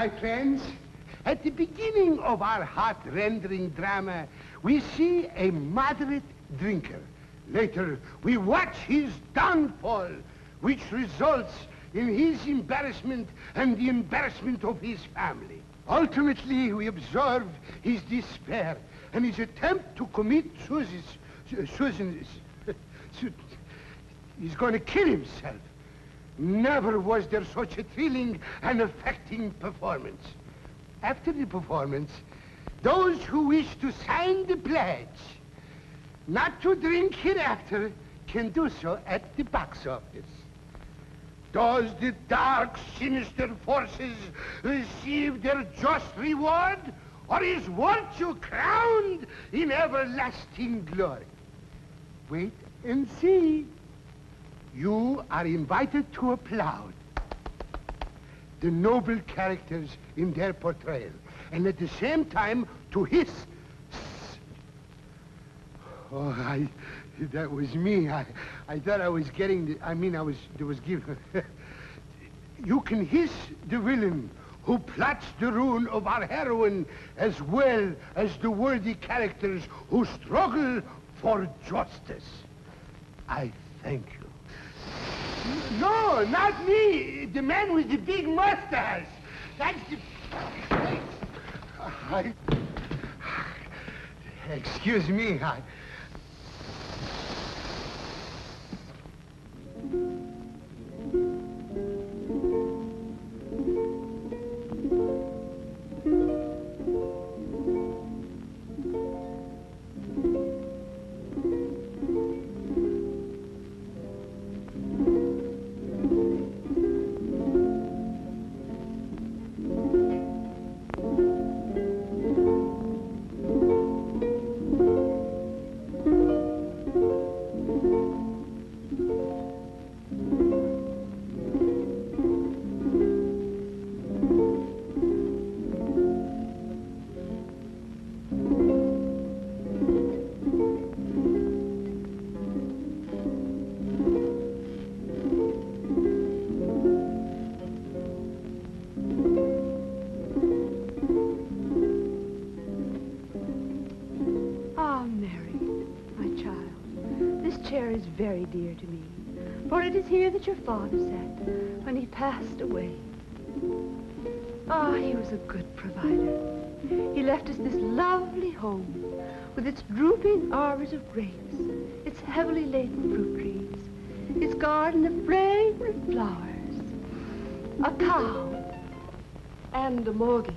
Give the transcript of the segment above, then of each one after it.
My friends, at the beginning of our heart-rendering drama, we see a moderate drinker. Later, we watch his downfall, which results in his embarrassment and the embarrassment of his family. Ultimately, we observe his despair and his attempt to commit suicide. He's going to kill himself. Never was there such a thrilling and affecting performance. After the performance, those who wish to sign the pledge not to drink hereafter can do so at the box office. Does the dark, sinister forces receive their just reward, or is virtue crowned in everlasting glory? Wait and see. You are invited to applaud the noble characters in their portrayal, and at the same time to hiss. Oh, that was me. I thought I was getting there was given. You can hiss the villain who plots the ruin of our heroine, as well as the worthy characters who struggle for justice. I thank you. No, not me. The man with the big mustache. That's the... Excuse me, very dear to me, for it is here that your father sat when he passed away. Ah, he was a good provider. He left us this lovely home with its drooping arbors of grapes, its heavily laden fruit trees, its garden of fragrant flowers, a cow, and a mortgage.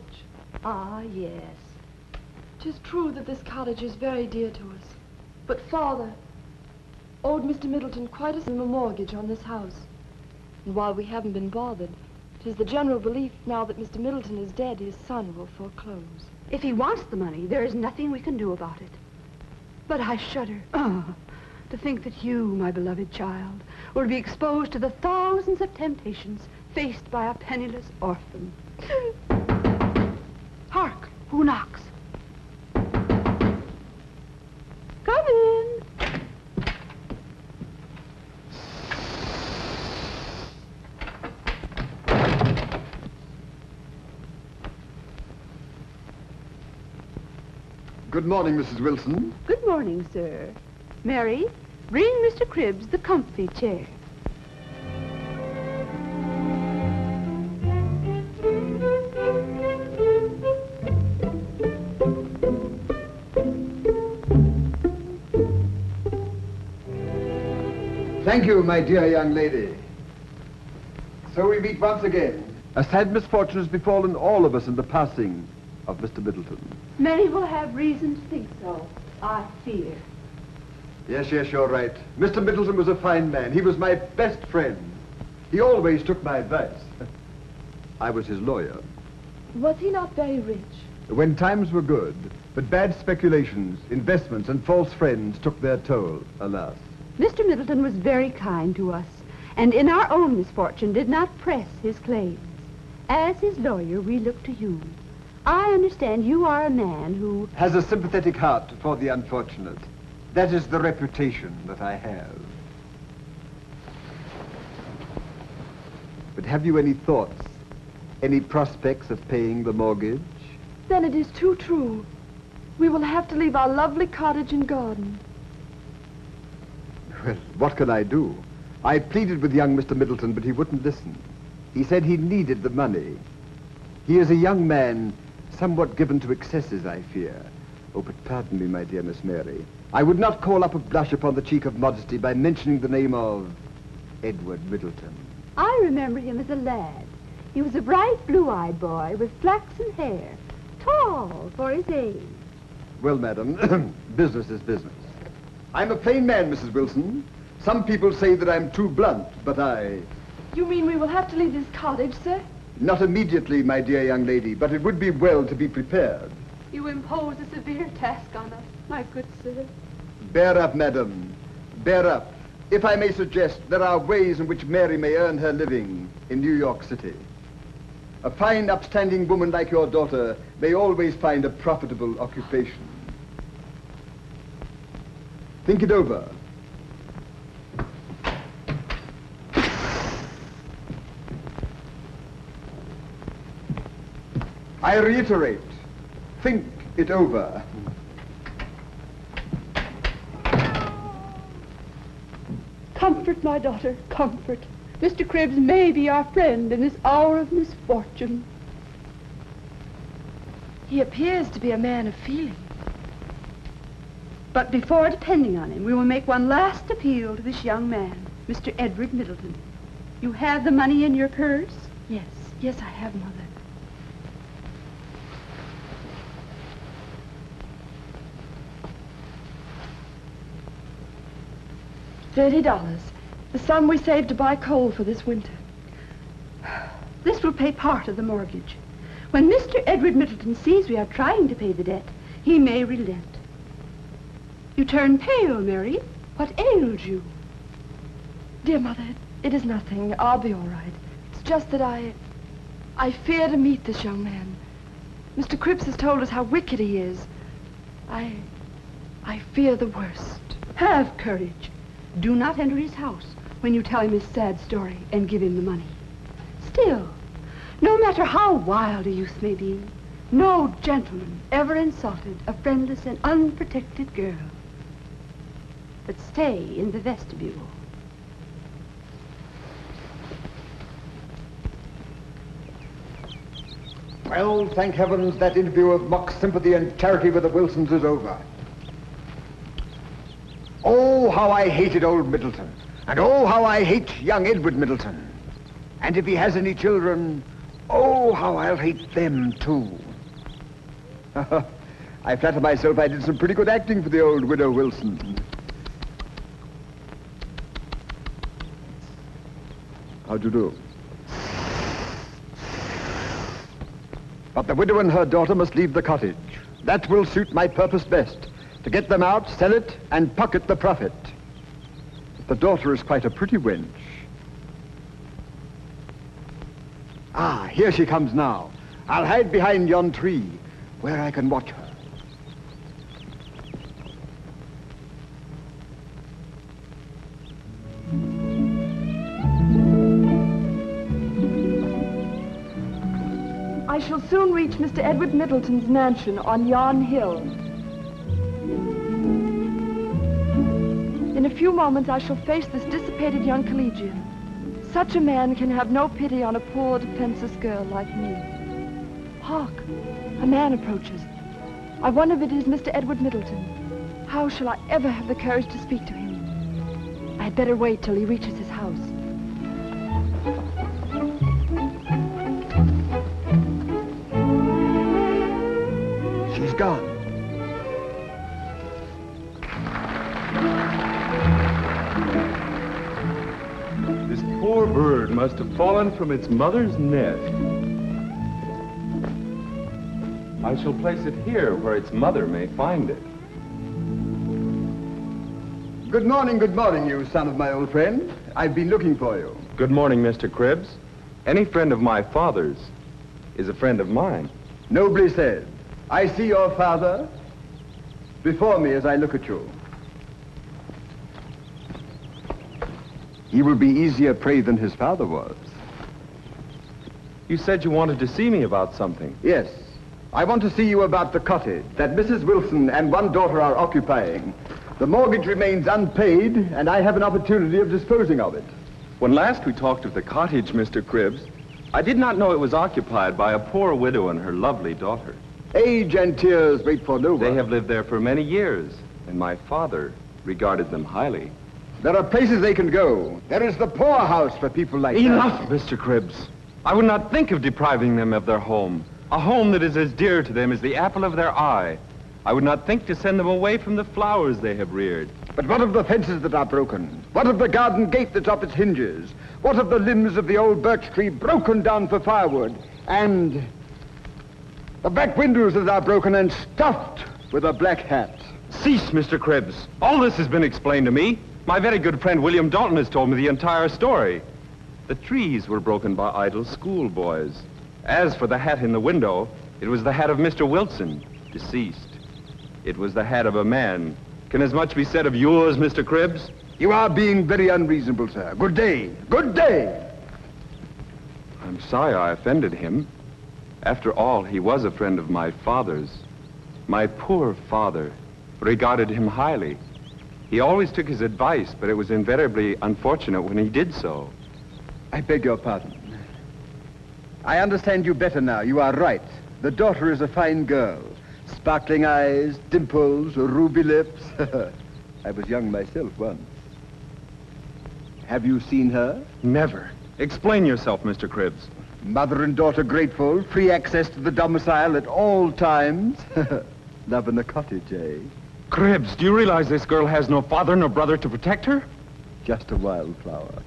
Ah, yes. 'Tis true that this cottage is very dear to us, but father owed Mr. Middleton quite a mortgage on this house. And while we haven't been bothered, 'tis the general belief now that Mr. Middleton is dead, his son will foreclose. If he wants the money, there is nothing we can do about it. But I shudder to think that you, my beloved child, will be exposed to the thousands of temptations faced by a penniless orphan. Hark! Who knocks? Come in. Good morning, Mrs. Wilson. Good morning, sir. Mary, bring Mr. Cribbs the comfy chair. Thank you, my dear young lady. So we meet once again. A sad misfortune has befallen all of us in the passing of Mr. Middleton. Many will have reason to think so, I fear. Yes, you're right. Mr. Middleton was a fine man. He was my best friend. He always took my advice. I was his lawyer. Was he not very rich? When times were good, but bad speculations, investments, and false friends took their toll, alas. Mr. Middleton was very kind to us, and in our own misfortune did not press his claims. As his lawyer, we look to you. I understand you are a man who has a sympathetic heart for the unfortunate. That is the reputation that I have. But have you any thoughts Any prospects of paying the mortgage? Then it is too true. We will have to leave our lovely cottage and garden. Well, what can I do? I pleaded with young Mr. Middleton, but he wouldn't listen. He said he needed the money. He is a young man, somewhat given to excesses, I fear. Oh, but pardon me, my dear Miss Mary. I would not call up a blush upon the cheek of modesty by mentioning the name of Edward Middleton. I remember him as a lad. He was a bright, blue-eyed boy with flaxen hair, tall for his age. Well, madam, business is business. I'm a plain man, Mrs. Wilson. Some people say that I'm too blunt, but I... You mean we will have to leave this cottage, sir? Not immediately, my dear young lady, but it would be well to be prepared. You impose a severe task on us, my good sir. Bear up, madam. Bear up. If I may suggest, there are ways in which Mary may earn her living in New York City. A fine, upstanding woman like your daughter may always find a profitable occupation. Think it over. I reiterate, think it over. Comfort, my daughter, comfort. Mr. Cribbs may be our friend in this hour of misfortune. He appears to be a man of feeling. But before depending on him, we will make one last appeal to this young man, Mr. Edward Middleton. You have the money in your purse? Yes, yes, I have, Mother. $30. The sum we saved to buy coal for this winter. This will pay part of the mortgage. When Mr. Edward Middleton sees we are trying to pay the debt, he may relent. You turn pale, Mary. What ails you? Dear Mother, it is nothing. I'll be all right. It's just that I fear to meet this young man. Mr. Cribbs has told us how wicked he is. I fear the worst. Have courage. Do not enter his house when you tell him his sad story and give him the money. Still, no matter how wild a youth may be, no gentleman ever insulted a friendless and unprotected girl. But stay in the vestibule. Well, thank heavens, that interview of mock sympathy and charity with the Wilsons is over. Oh, how I hated old Middleton. And oh, how I hate young Edward Middleton. And if he has any children, oh, how I'll hate them, too. I flatter myself I did some pretty good acting for the old widow Wilson. How'd you do? But the widow and her daughter must leave the cottage. That will suit my purpose best. To get them out, sell it, and pocket the profit. But the daughter is quite a pretty wench. Ah, here she comes now. I'll hide behind yon tree, where I can watch her. I shall soon reach Mr. Edward Middleton's mansion on yon hill. In a few moments, I shall face this dissipated young collegian. Such a man can have no pity on a poor, defenseless girl like me. Hark! A man approaches. I wonder if it is Mr. Edward Middleton. How shall I ever have the courage to speak to him? I had better wait till he reaches his house. She's gone. This poor bird must have fallen from its mother's nest. I shall place it here where its mother may find it. Good morning, you son of my old friend. I've been looking for you. Good morning, Mr. Cribbs. Any friend of my father's is a friend of mine. Nobly said. I see your father before me as I look at you. He will be easier prey than his father was. You said you wanted to see me about something. Yes. I want to see you about the cottage that Mrs. Wilson and one daughter are occupying. The mortgage remains unpaid, and I have an opportunity of disposing of it. When last we talked of the cottage, Mr. Cribbs, I did not know it was occupied by a poor widow and her lovely daughter. Age and tears wait for no one. They have lived there for many years, and my father regarded them highly. There are places they can go. There is the poorhouse for people like that. Enough, Mr. Cribbs. I would not think of depriving them of their home. A home that is as dear to them as the apple of their eye. I would not think to send them away from the flowers they have reared. But what of the fences that are broken? What of the garden gate that's off its hinges? What of the limbs of the old birch tree broken down for firewood? And the back windows that are broken and stuffed with a black hat? Cease, Mr. Cribbs. All this has been explained to me. My very good friend William Dalton has told me the entire story. The trees were broken by idle schoolboys. As for the hat in the window, it was the hat of Mr. Wilson, deceased. It was the hat of a man. Can as much be said of yours, Mr. Cribbs? You are being very unreasonable, sir. Good day. Good day. I'm sorry I offended him. After all, he was a friend of my father's. My poor father regarded him highly. He always took his advice, but it was invariably unfortunate when he did so. I beg your pardon. I understand you better now. You are right. The daughter is a fine girl. Sparkling eyes, dimples, ruby lips. I was young myself once. Have you seen her? Never. Explain yourself, Mr. Cribbs. Mother and daughter grateful, free access to the domicile at all times. Love in the cottage, eh? Cribbs, do you realize this girl has no father nor brother to protect her? Just a wildflower.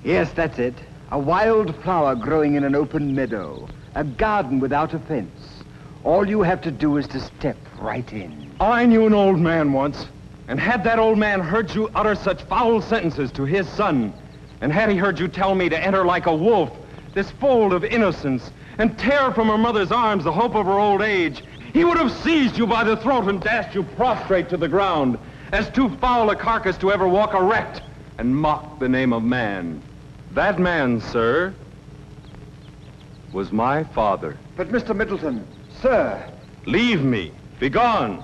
Yes, that's it. A wild flower growing in an open meadow. A garden without a fence. All you have to do is to step right in. I knew an old man once, and had that old man heard you utter such foul sentences to his son, and had he heard you tell me to enter like a wolf this fold of innocence and tear from her mother's arms the hope of her old age, he would have seized you by the throat and dashed you prostrate to the ground, as too foul a carcass to ever walk erect and mock the name of man. That man, sir, was my father. But Mr. Middleton, sir. Leave me. Begone.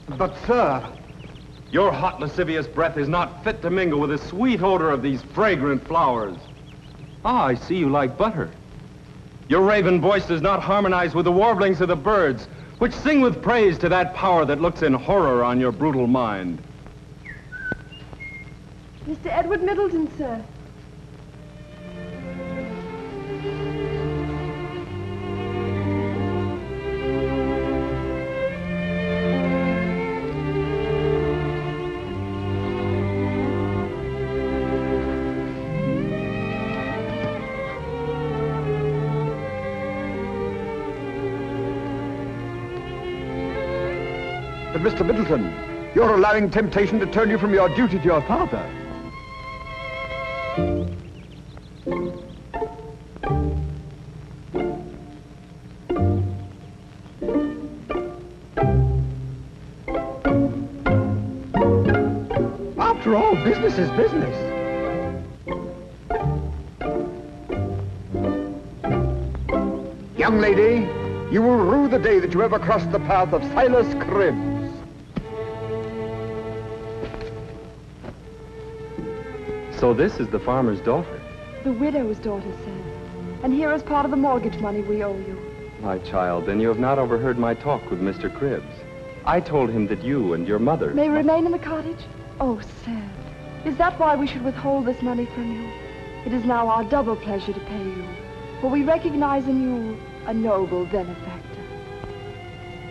But, sir. Your hot, lascivious breath is not fit to mingle with the sweet odor of these fragrant flowers. Ah, I see you like butter. Your raven voice does not harmonize with the warblings of the birds, which sing with praise to that power that looks in horror on your brutal mind. Mr. Edward Middleton, sir. But Mr. Middleton, you're allowing temptation to turn you from your duty to your father. After all, business is business. Young lady, you will rue the day that you ever crossed the path of Silas Cribbs. So this is the farmer's daughter. The widow's daughter, sir. And here is part of the mortgage money we owe you. My child, then you have not overheard my talk with Mr. Cribbs. I told him that you and your mother... May remain in the cottage? Oh, sir. Is that why we should withhold this money from you? It is now our double pleasure to pay you, for we recognize in you a noble benefactor.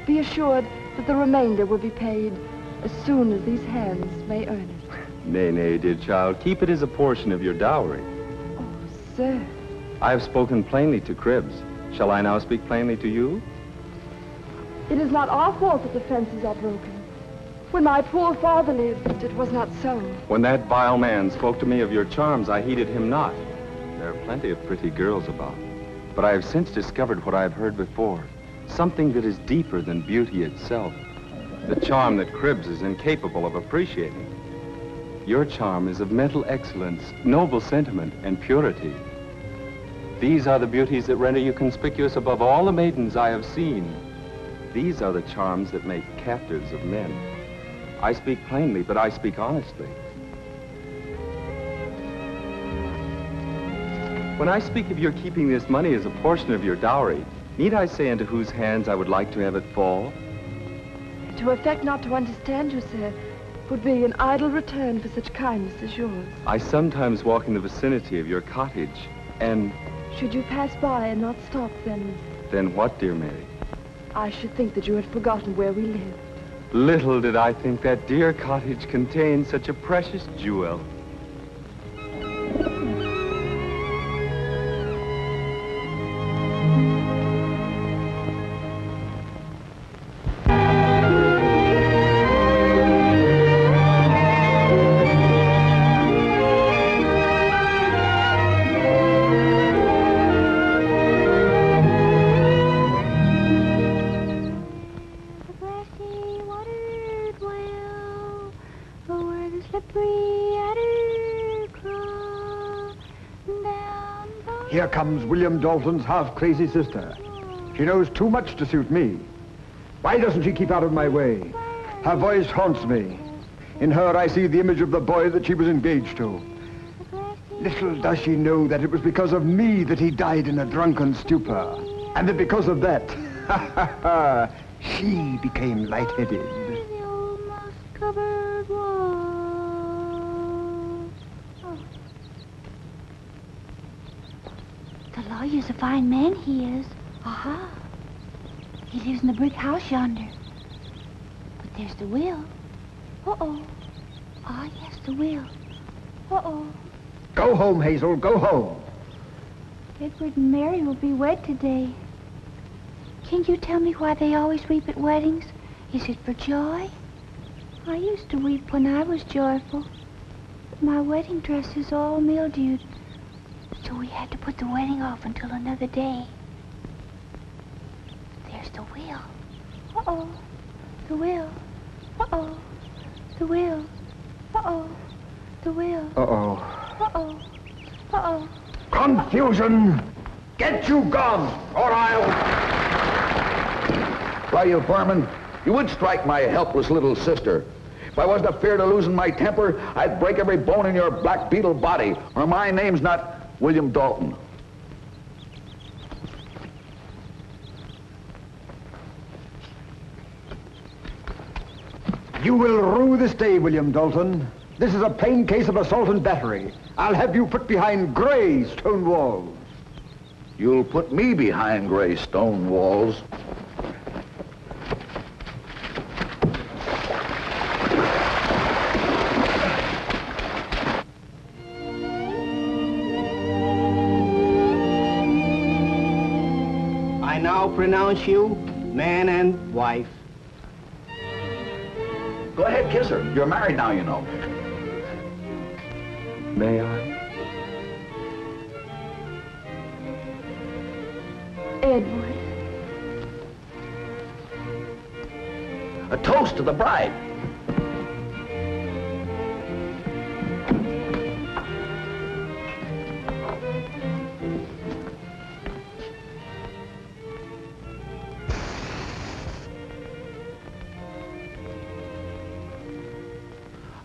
Be assured that the remainder will be paid as soon as these hands may earn it. Nay, nay, dear child. Keep it as a portion of your dowry. Oh, sir. I have spoken plainly to Cribbs. Shall I now speak plainly to you? It is not our fault that the fences are broken. When my poor father lived, it was not so. When that vile man spoke to me of your charms, I heeded him not. There are plenty of pretty girls about. But I have since discovered what I have heard before. Something that is deeper than beauty itself. The charm that Cribbs is incapable of appreciating. Your charm is of mental excellence, noble sentiment, and purity. These are the beauties that render you conspicuous above all the maidens I have seen. These are the charms that make captives of men. I speak plainly, but I speak honestly. When I speak of your keeping this money as a portion of your dowry, need I say into whose hands I would like to have it fall? To affect not to understand you, sir, would be an idle return for such kindness as yours. I sometimes walk in the vicinity of your cottage, and... Should you pass by and not stop, then... Then what, dear Mary? I should think that you had forgotten where we live. Little did I think that dear cottage contained such a precious jewel. Here comes William Dalton's half-crazy sister. She knows too much to suit me. Why doesn't she keep out of my way? Her voice haunts me. In her, I see the image of the boy that she was engaged to. Little does she know that it was because of me that he died in a drunken stupor. And that because of that, she became lightheaded. The lawyer's a fine man, he is. Aha. He lives in the brick house yonder. But there's the will. Uh-oh. Ah, yes, the will. Uh-oh. Go home, Hazel, go home. Edward and Mary will be wed today. Can you tell me why they always weep at weddings? Is it for joy? I used to weep when I was joyful. But my wedding dress is all mildewed. So we had to put the wedding off until another day. There's the will. Uh-oh. The will. Uh-oh. The will. Uh-oh. The will. Uh-oh. Uh-oh. Uh-oh. Confusion! Get you gone, or I'll... Why, you foreman, you would strike my helpless little sister. If I wasn't afeard of losing my temper, I'd break every bone in your black beetle body, or my name's not William Dalton. You will rue this day, William Dalton. This is a plain case of assault and battery. I'll have you put behind gray stone walls. You'll put me behind gray stone walls. I now pronounce you man and wife. Go ahead, kiss her. You're married now, you know. May I? Edward. A toast to the bride.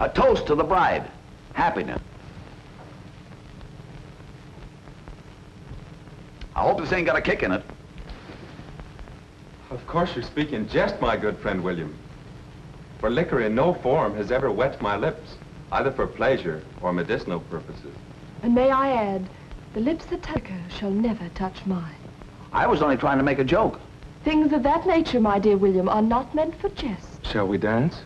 A toast to the bride. Happiness. I hope this ain't got a kick in it. Of course you speak in jest, my good friend William. For liquor in no form has ever wet my lips, either for pleasure or medicinal purposes. And may I add, the lips that touch her shall never touch mine. I was only trying to make a joke. Things of that nature, my dear William, are not meant for jest. Shall we dance?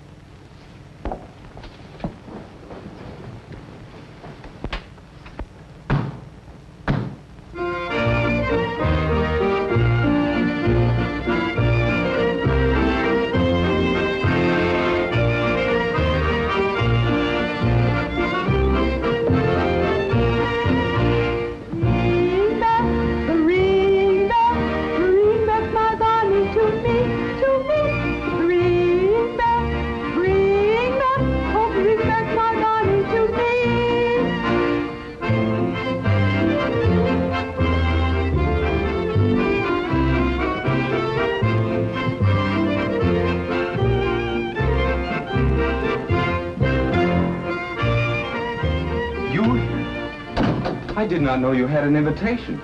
I did not know you had an invitation.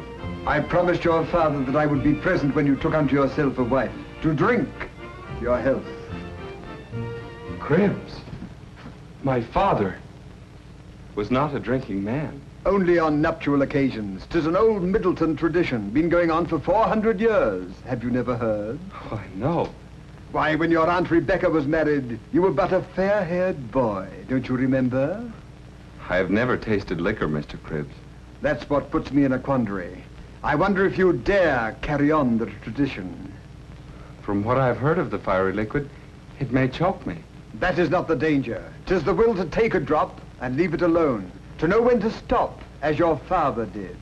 I promised your father that I would be present when you took unto yourself a wife, to drink your health. Cribbs, my father was not a drinking man. Only on nuptial occasions. 'Tis an old Middleton tradition, been going on for 400 years. Have you never heard? Why, no. Why, when your Aunt Rebecca was married, you were but a fair-haired boy. Don't you remember? I have never tasted liquor, Mr. Cribbs. That's what puts me in a quandary. I wonder if you dare carry on the tradition. From what I've heard of the fiery liquid, it may choke me. That is not the danger. 'Tis the will to take a drop and leave it alone. To know when to stop, as your father did.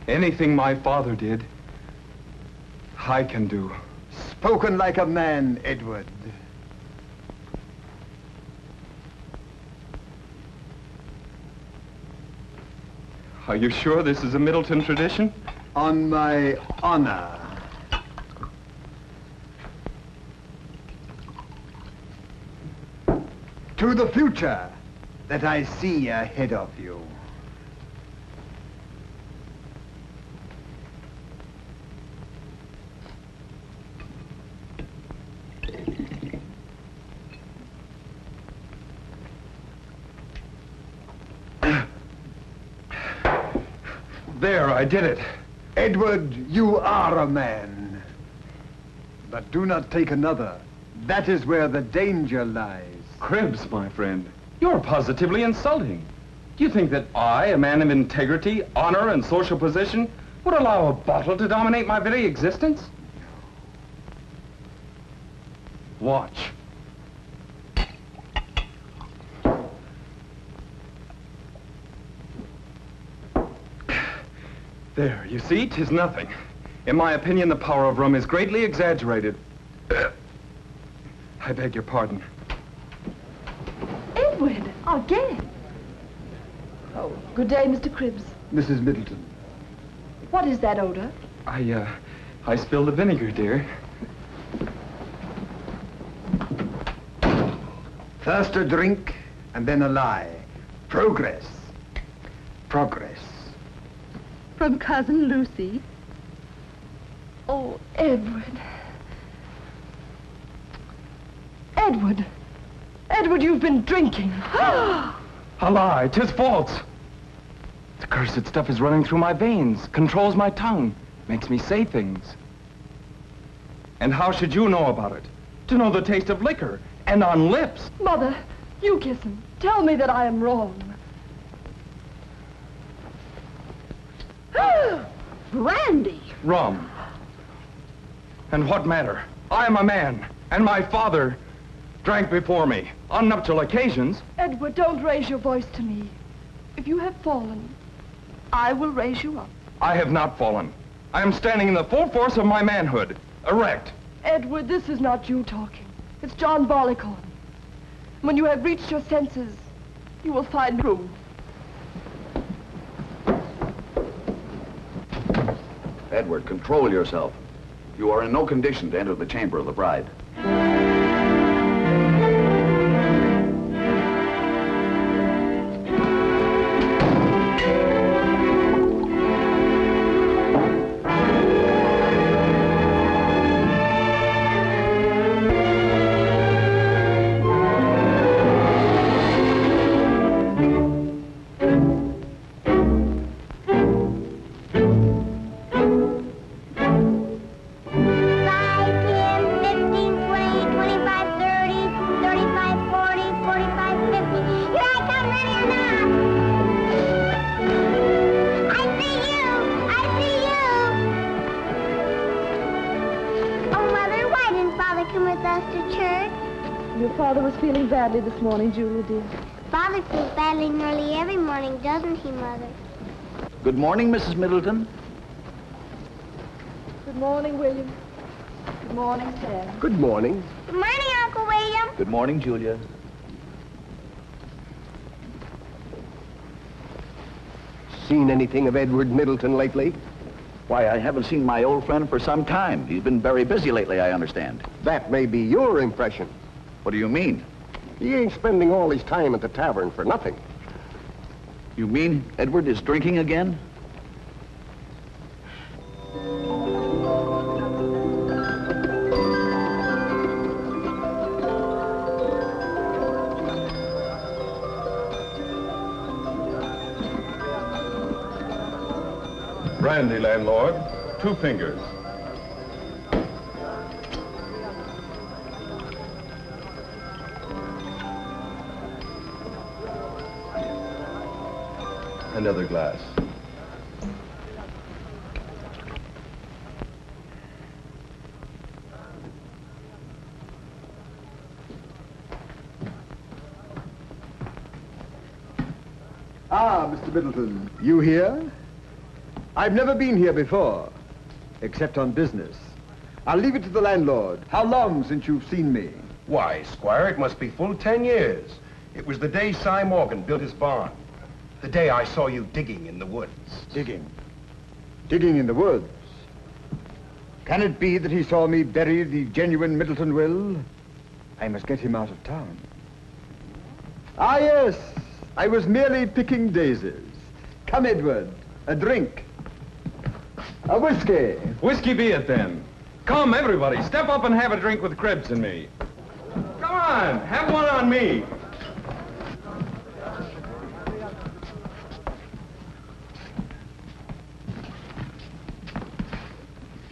Anything my father did, I can do. Spoken like a man, Edward. Are you sure this is a Middleton tradition? On my honor. To the future that I see ahead of you. There, I did it. Edward, you are a man. But do not take another. That is where the danger lies. Cribbs, my friend, you're positively insulting. Do you think that I, a man of integrity, honor, and social position, would allow a bottle to dominate my very existence? Watch. There, you see, 'tis nothing. In my opinion, the power of rum is greatly exaggerated. I beg your pardon. Edward, again. Oh, good day, Mr. Cribbs. Mrs. Middleton. What is that odor? I spilled the vinegar, dear. First a drink, and then a lie. Progress. Progress. From Cousin Lucy. Oh, Edward. Edward. Edward, you've been drinking. A lie, 'tis false. The cursed stuff is running through my veins, controls my tongue, makes me say things. And how should you know about it? To know the taste of liquor, and on lips. Mother, you kiss him. Tell me that I am wrong. Brandy! Rum. And what matter? I am a man, and my father drank before me on nuptial occasions. Edward, don't raise your voice to me. If you have fallen, I will raise you up. I have not fallen. I am standing in the full force of my manhood, erect. Edward, this is not you talking. It's John Barleycorn. When you have reached your senses, you will find true. Edward, control yourself. You are in no condition to enter the chamber of the bride. Badly this morning, Julia, dear. Father feels badly nearly every morning, doesn't he, Mother? Good morning, Mrs. Middleton. Good morning, William. Good morning, Sam. Good morning. Good morning, Uncle William. Good morning, Julia. Seen anything of Edward Middleton lately? Why, I haven't seen my old friend for some time. He's been very busy lately, I understand. That may be your impression. What do you mean? He ain't spending all his time at the tavern for nothing. You mean Edward is drinking again? Brandy, landlord. 2 fingers. Another glass. Ah, Mr. Middleton, you here? I've never been here before, except on business. I'll leave it to the landlord. How long since you've seen me? Why, Squire, it must be full 10 years. It was the day Cy Morgan built his barn. The day I saw you digging in the woods. Digging? Digging in the woods? Can it be that he saw me bury the genuine Middleton will? I must get him out of town. Ah, yes. I was merely picking daisies. Come, Edward. A drink. A whiskey. Whiskey be it, then. Come, everybody. Step up and have a drink with Cribbs and me. Come on. Have one on me.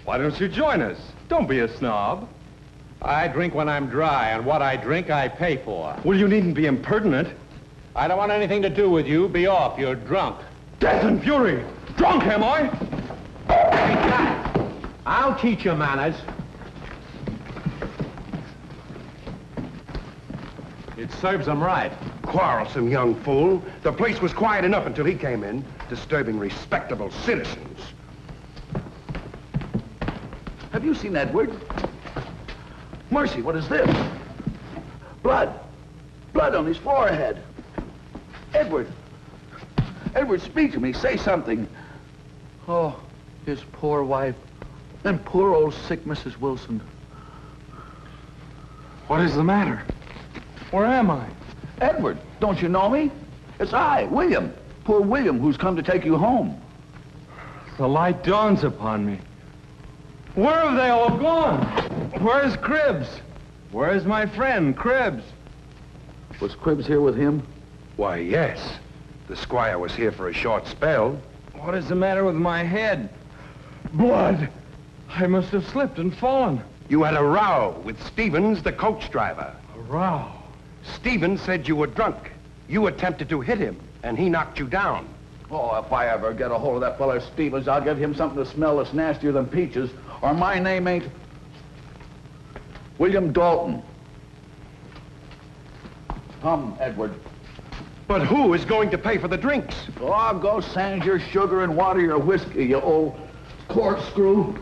Why don't you join us? Don't be a snob. I drink when I'm dry, and what I drink, I pay for. Well, you needn't be impertinent. I don't want anything to do with you. Be off. You're drunk. Death and fury! Drunk, am I? I'll teach you manners. It serves them right. Quarrelsome young fool. The place was quiet enough until he came in, disturbing respectable citizens. Have you seen Edward? Mercy, what is this? Blood. Blood on his forehead. Edward. Edward, speak to me. Say something. Oh, his poor wife. And poor old sick Mrs. Wilson. What is the matter? Where am I? Edward, don't you know me? It's I, William. Poor William, who's come to take you home. The light dawns upon me. Where have they all gone? Where's Cribbs? Where's my friend, Cribbs? Was Cribbs here with him? Why, yes. The Squire was here for a short spell. What is the matter with my head? Blood! I must have slipped and fallen. You had a row with Stevens, the coach driver. A row? Stevens said you were drunk. You attempted to hit him, and he knocked you down. Oh, if I ever get a hold of that fellow Stevens, I'll give him something to smell that's nastier than peaches, or my name ain't William Dalton. Come, Edward. But who is going to pay for the drinks? Oh, go sand your sugar and water your whiskey, you old corkscrew.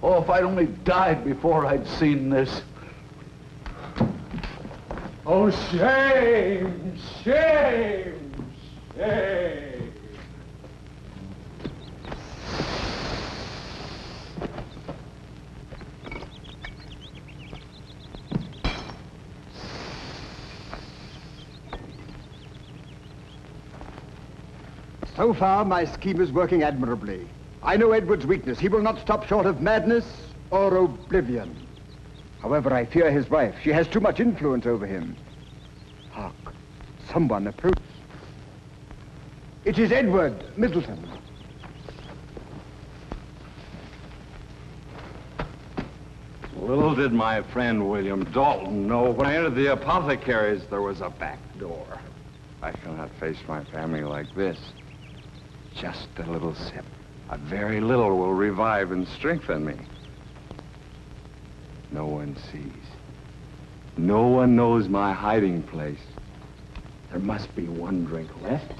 Oh, if I'd only died before I'd seen this. Oh, shame! Shame! Shame! So far, my scheme is working admirably. I know Edward's weakness. He will not stop short of madness or oblivion. However, I fear his wife. She has too much influence over him. Hark, someone approaches. It is Edward Middleton. Little did my friend William Dalton know when I entered the apothecary's there was a back door. I cannot face my family like this. Just a little sip. A very little will revive and strengthen me. No one sees. No one knows my hiding place. There must be one drink left.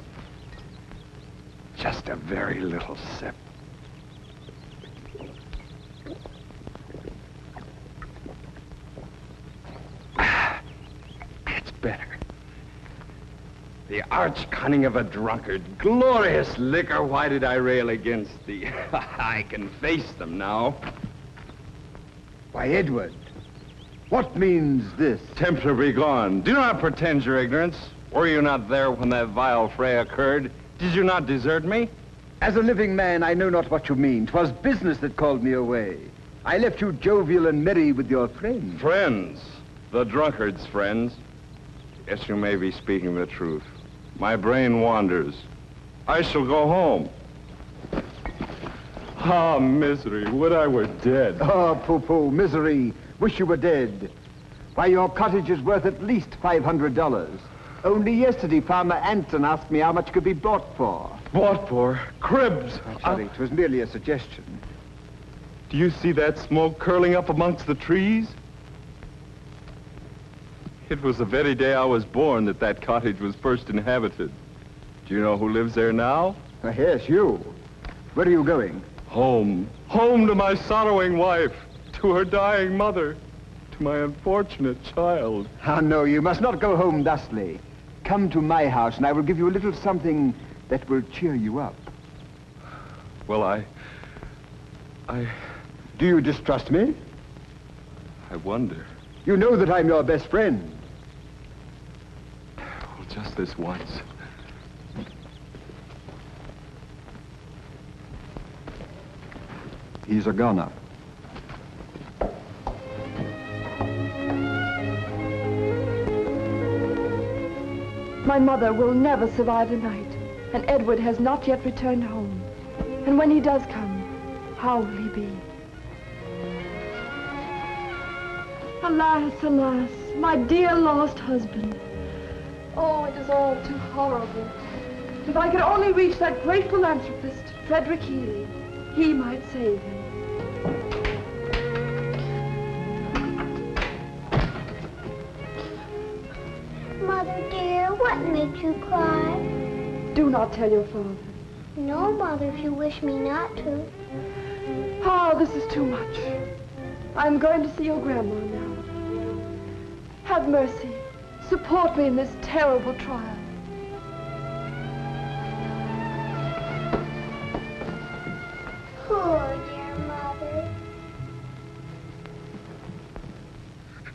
Just a very little sip. It's better. The arch cunning of a drunkard. Glorious liquor. Why did I rail against thee? I can face them now. Why, Edward, what means this? Tempter, be gone. Do not pretend your ignorance. Were you not there when that vile fray occurred? Did you not desert me? As a living man, I know not what you mean. 'Twas business that called me away. I left you jovial and merry with your friends. Friends? The drunkard's friends? Yes, you may be speaking the truth. My brain wanders. I shall go home. Ah, misery, would I were dead. Oh, pooh-pooh, misery. Wish you were dead. Why, your cottage is worth at least $500. Only yesterday, Farmer Anton asked me how much could be bought for. Bought for? Cribs! Sorry, it was merely a suggestion. Do you see that smoke curling up amongst the trees? It was the very day I was born that that cottage was first inhabited. Do you know who lives there now? Yes, you. Where are you going? Home. Home to my sorrowing wife, to her dying mother, to my unfortunate child. Ah, no, you must not go home thusly. Come to my house, and I will give you a little something that will cheer you up. Well, I... Do you distrust me? I wonder. You know that I'm your best friend. Well, just this once. He's a goner. My mother will never survive the night, and Edward has not yet returned home. And when he does come, how will he be? Alas, alas, my dear lost husband. Oh, it is all too horrible. If I could only reach that great philanthropist, Frederick Healy, he might save him. Mother dear, what makes you cry? Do not tell your father. No, Mother, if you wish me not to. Oh, this is too much. I'm going to see your grandma now. Have mercy. Support me in this terrible trial. Poor dear Mother.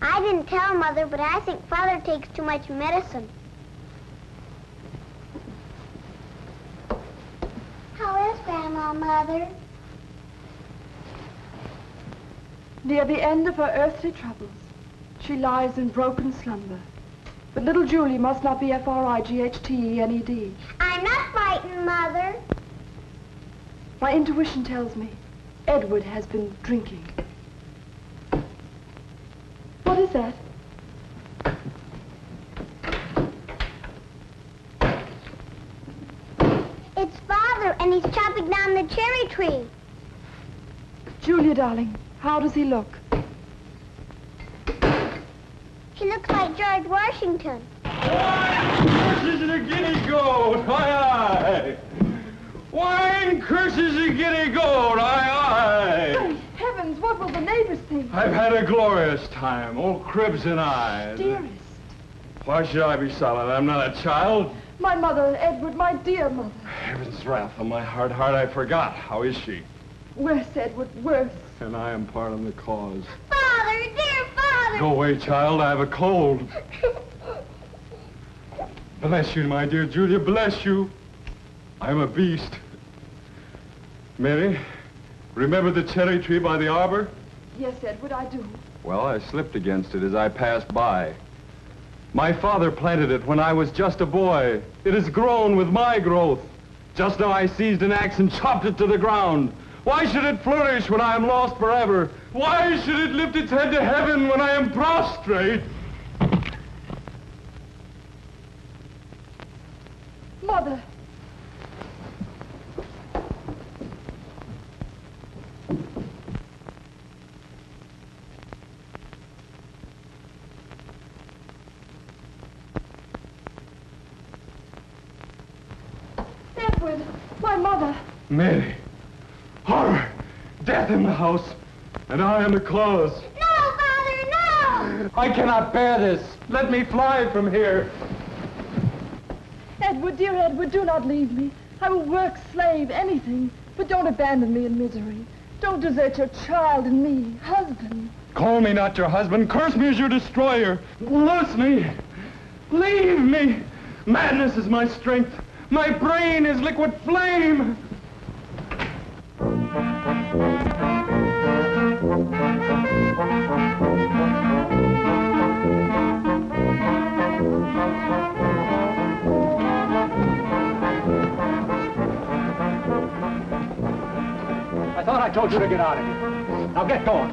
I didn't tell Mother, but I think Father takes too much medicine. How is Grandma, Mother? Near the end of her earthly troubles, she lies in broken slumber. But little Julie must not be F-R-I-G-H-T-E-N-E-D. I'm not frightened, Mother. My intuition tells me Edward has been drinking. What is that? It's Father, and he's chopping down the cherry tree. Julia, darling, how does he look? He looks like George Washington. Curses and a guinea goat, aye, aye. Wine curses a guinea goat, aye, aye. Good heavens, what will the neighbors think? I've had a glorious time, old Cribs and I. Dearest. Why should I be silent? I'm not a child. My mother, Edward, my dear mother. Heaven's wrath on my heart, I forgot. How is she? Worse, Edward, worse. And I am part of the cause. Father, dear Father! Go away, child, I have a cold. Bless you, my dear Julia, bless you. I'm a beast. Mary, remember the cherry tree by the arbor? Yes, Edward, I do. Well, I slipped against it as I passed by. My father planted it when I was just a boy. It has grown with my growth. Just now I seized an axe and chopped it to the ground. Why should it flourish when I am lost forever? Why should it lift its head to heaven when I am prostrate? Mother. Edward, my mother. Mary, horror, death in the house, and I am the cause. No, Father, no! I cannot bear this. Let me fly from here. Edward, dear Edward, do not leave me. I will work, slave, anything. But don't abandon me in misery. Don't desert your child and me, husband. Call me not your husband. Curse me as your destroyer. Loose me. Leave me. Madness is my strength. My brain is liquid flame. thought I told you to get out of here. Now get going.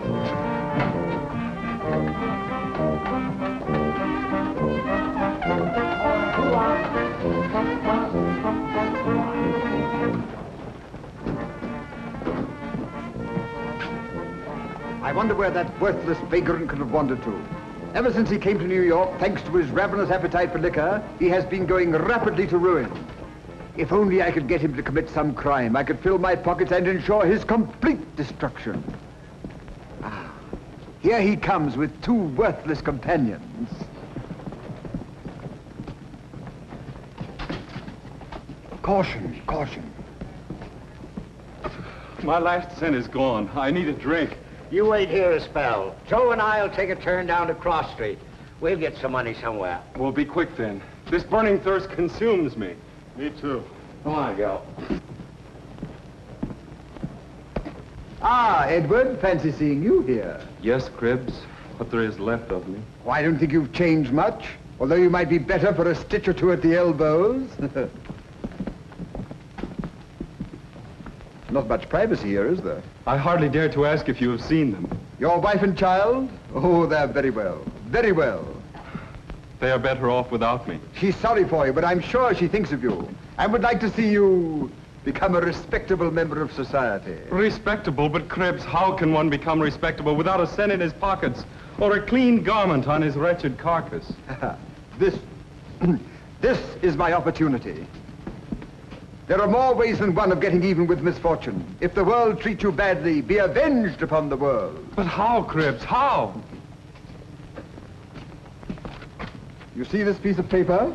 I wonder where that worthless vagrant could have wandered to. Ever since he came to New York, thanks to his ravenous appetite for liquor, he has been going rapidly to ruin. If only I could get him to commit some crime, I could fill my pockets and ensure his complete destruction. Ah, here he comes with two worthless companions. Caution, caution. My last cent is gone. I need a drink. You wait here a spell. Joe and I'll take a turn down to Cross Street. We'll get some money somewhere. Well, be quick then. This burning thirst consumes me. Me too. Come on, Joe. Ah, Edward, fancy seeing you here. Yes, Cribbs, what there is left of me. Oh, I don't think you've changed much, although you might be better for a stitch or two at the elbows. Not much privacy here, is there? I hardly dare to ask if you have seen them. Your wife and child? Oh, they're very well. Very well. They are better off without me. She's sorry for you, but I'm sure she thinks of you and would like to see you become a respectable member of society. Respectable, but Cribbs, how can one become respectable without a cent in his pockets or a clean garment on his wretched carcass? This is my opportunity. There are more ways than one of getting even with misfortune. If the world treats you badly, be avenged upon the world. But how, Cribbs, how? You see this piece of paper?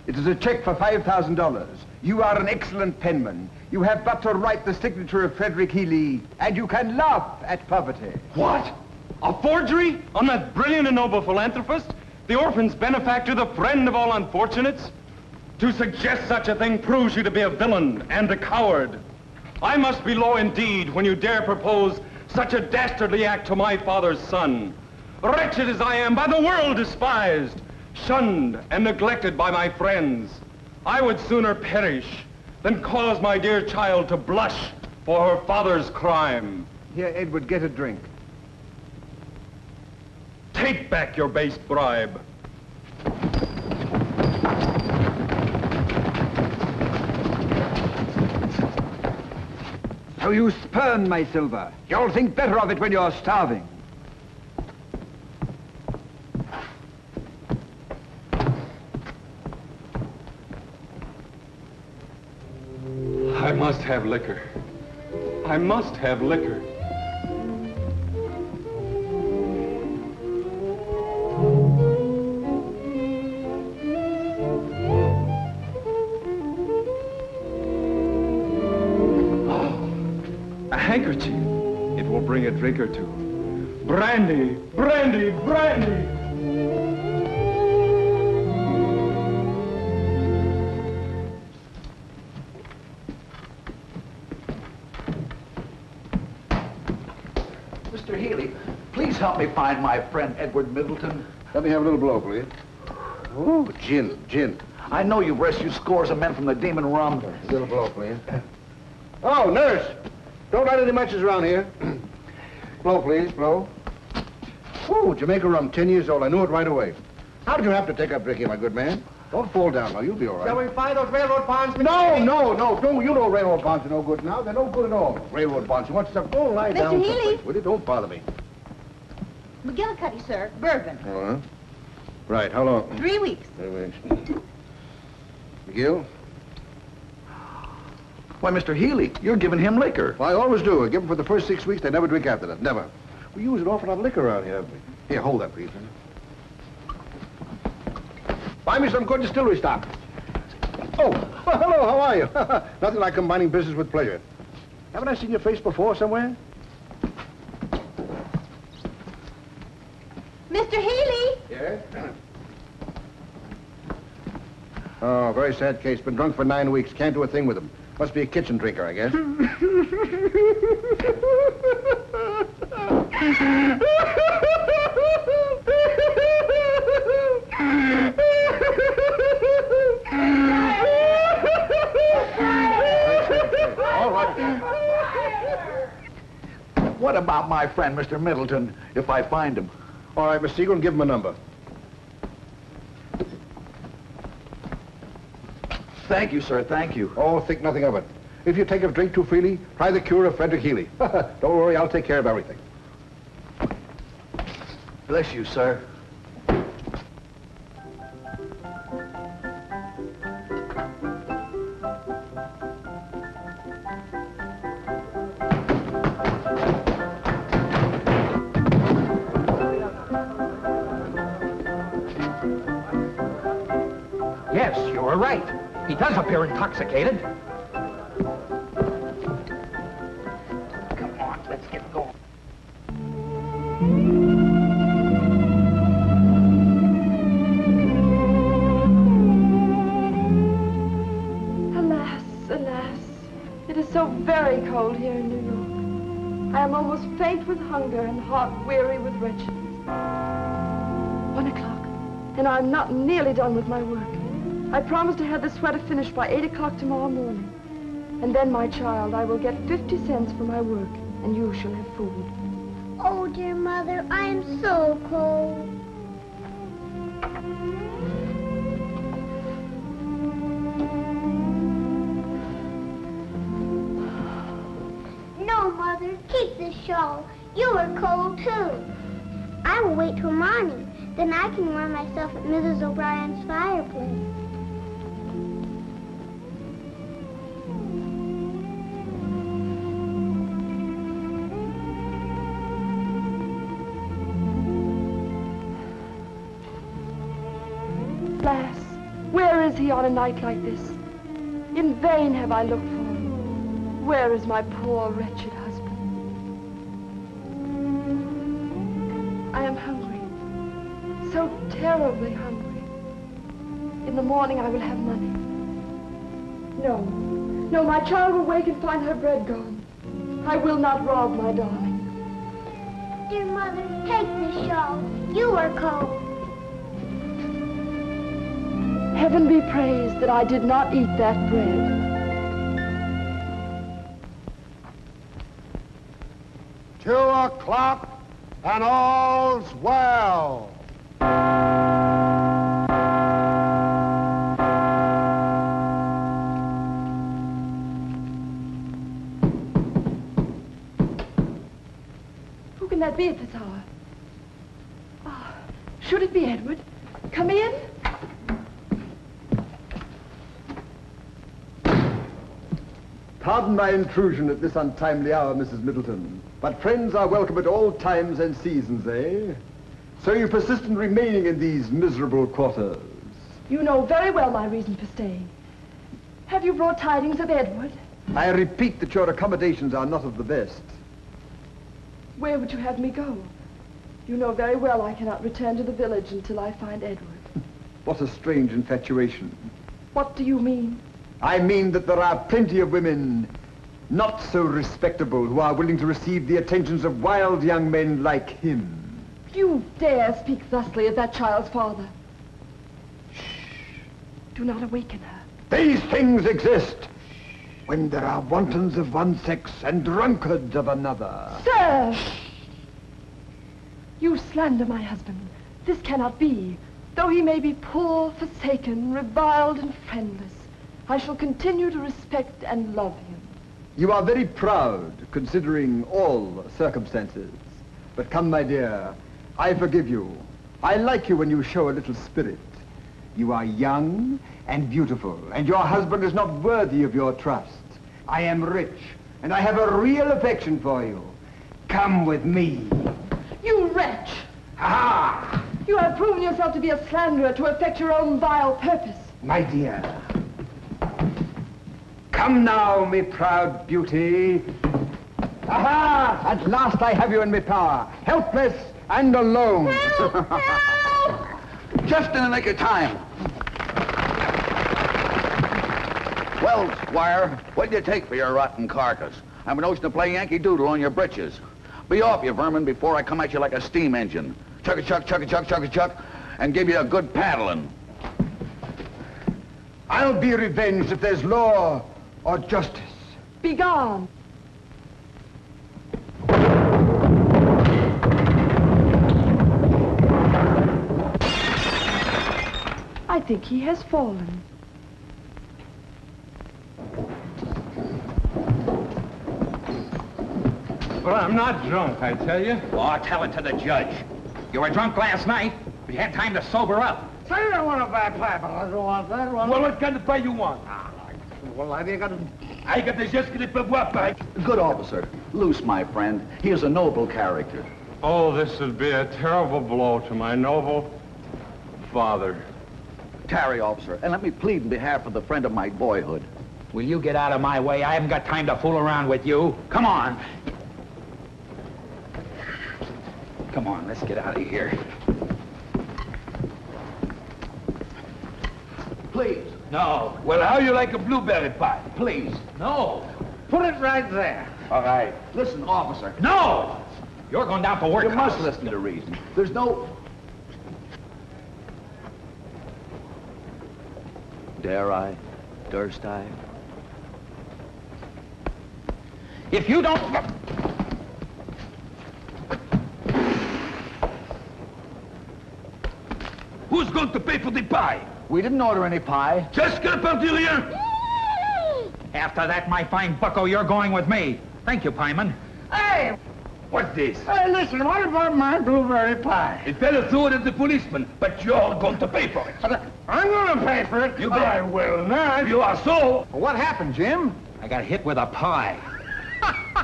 It is a check for $5,000. You are an excellent penman. You have but to write the signature of Frederick Healy, and you can laugh at poverty. What? A forgery on that brilliant and noble philanthropist? The orphan's benefactor, the friend of all unfortunates? To suggest such a thing proves you to be a villain and a coward. I must be low indeed when you dare propose such a dastardly act to my father's son. Wretched as I am, by the world despised, shunned and neglected by my friends, I would sooner perish than cause my dear child to blush for her father's crime. Here, Edward, get a drink. Take back your base bribe. So you spurn my silver. You'll think better of it when you're starving. I must have liquor. I must have liquor. A handkerchief. It will bring a drink or two. Brandy, brandy, brandy! Mr. Healy, please help me find my friend Edward Middleton. Let me have a little blow, please. Oh, gin, gin. I know you've rescued scores of men from the demon rum. A little blow, please. Oh, nurse! Don't light any matches around here. Blow, please, blow. Oh, Jamaica rum, 10 years old. I knew it right away. How did you have to take up drinking, my good man? Don't fall down now. You'll be all right. Shall we find those railroad bonds? No. You know railroad bonds are no good now. They're no good at all. Railroad bonds. You want stuff? Go and lie Mr. down. Healy? someplace, will you? Don't bother me. McGillicuddy, sir. Bourbon. Uh-huh. Right, how long? 3 weeks. 3 weeks. McGill? Why, Mr. Healy, you're giving him liquor. Well, I always do. I give them for the first 6 weeks. They never drink after that. Never. We use an awful lot of liquor around here, haven't we? Here, hold that, please. Buy me some good distillery stock. Oh, well, hello, how are you? Nothing like combining business with pleasure. Haven't I seen your face before somewhere? Mr. Healy! Yes? Oh, very sad case. Been drunk for 9 weeks. Can't do a thing with him. Must be a kitchen drinker, I guess. What about my friend, Mr. Middleton, if I find him? All right, Mr. Eagle, give him a number. Thank you, sir, thank you. Oh, think nothing of it. If you take a drink too freely, try the cure of Frederick Healy. Don't worry, I'll take care of everything. Bless you, sir. Yes, you were right. He does appear intoxicated. Come on, let's get going. Alas, alas. It is so very cold here in New York. I am almost faint with hunger and heart-weary with wretchedness. 1 o'clock, and I'm not nearly done with my work. I promised to have the sweater finished by 8 o'clock tomorrow morning. And then, my child, I will get 50 cents for my work, and you shall have food. Oh, dear Mother, I am so cold. No, Mother, keep this shawl. You are cold, too. I will wait till morning. Then I can warm myself at Mrs. O'Brien's fireplace. Alas, where is he on a night like this? In vain have I looked for him. Where is my poor, wretched husband? I am hungry, so terribly hungry. In the morning I will have money. No, no, my child will wake and find her bread gone. I will not rob my darling. Dear Mother, take this shawl. You are cold. Heaven be praised that I did not eat that bread. Two o'clock, and all's well. Who can that be at this hour? Ah, should it be Edward? Come in. Pardon my intrusion at this untimely hour, Mrs. Middleton, but friends are welcome at all times and seasons, eh? So you persist in remaining in these miserable quarters? You know very well my reason for staying. Have you brought tidings of Edward? I repeat that your accommodations are not of the best. Where would you have me go? You know very well I cannot return to the village until I find Edward. What a strange infatuation. What do you mean? I mean that there are plenty of women not so respectable who are willing to receive the attentions of wild young men like him. You dare speak thusly of that child's father. Shh. Do not awaken her. These things exist when there are wantons of one sex and drunkards of another. Sir! You slander my husband. This cannot be. Though he may be poor, forsaken, reviled, and friendless, I shall continue to respect and love him. You are very proud, considering all circumstances. But come, my dear, I forgive you. I like you when you show a little spirit. You are young and beautiful, and your husband is not worthy of your trust. I am rich, and I have a real affection for you. Come with me. You wretch! Ha-ha! You have proven yourself to be a slanderer to effect your own vile purpose. My dear, come now, me proud beauty. Aha! At last I have you in my power, helpless and alone. Help! Help! Just in the nick of time. Well, Squire, what do you take for your rotten carcass? I'm a notion to play Yankee Doodle on your britches. Be off, you vermin, before I come at you like a steam engine. Chuck-a-chuck, chuck-a-chuck, chuck-a-chuck, and give you a good paddling. I'll be revenged if there's law or justice. Begone! I think he has fallen. Well, I'm not drunk, I tell you. Oh, tell it to the judge. You were drunk last night, but you had time to sober up. So you don't want to buy pie, but I don't want that one. Well, what kind of pie you want? Well, I got I got the just que peux voir pie. Good officer. Luce, my friend. He is a noble character. Oh, this would be a terrible blow to my noble father. Tarry, officer, and let me plead in behalf of the friend of my boyhood. Will you get out of my way? I haven't got time to fool around with you. Come on. Come on, let's get out of here. Please. No. Well, how you like a blueberry pie? Please. No. Put it right there. All right. Listen, officer. No! You're going down for work. You must listen to reason. There's no... Dare I? Durst I? If you don't... Who's going to pay for the pie? We didn't order any pie. Just que ne parti rien. After that, my fine bucko, you're going with me. Thank you, Pieman. Hey! What's this? Hey, listen, what about my blueberry pie? It fell through it at the policeman, but you're going to pay for it. I'm going to pay for it. You bet. I will not. You are so. What happened, Jim? I got hit with a pie.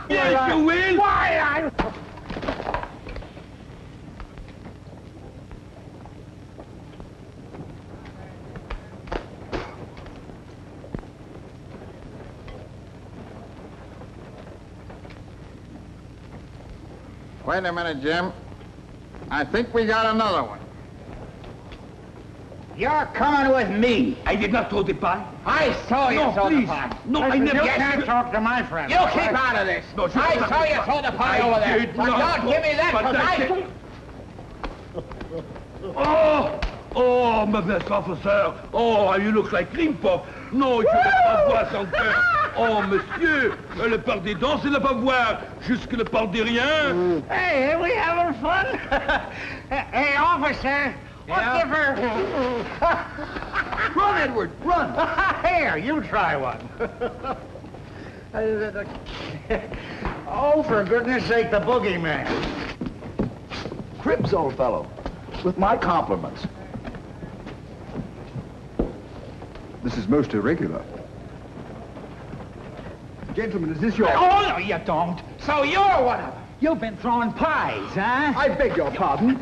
Yes, you will. Why, Wait a minute, Jim. I think we got another one. You're coming with me. I did not throw the pie. I saw you No, throw please. the pie. No, I never... You can't talk to my friend. You keep out of this. No, I saw you throw the pie over there. did But not. don't give me that, But because Oh! Oh, my best officer. Oh, you look like cream puff. Non, je ne vais pas voir sans cœur. Oh, monsieur, le part des dents, c'est ne pas voir. Jusque le part des rien. Hey, are we having fun? Hey, officer, what's different? Run, Edward, run! Here, you try one. Oh, for goodness sake, the boogeyman. Cribs, old fellow. With my compliments. This is most irregular. Gentlemen, is this your... Oh, no, you don't. So you're one of them. You've been throwing pies, huh? I beg your pardon.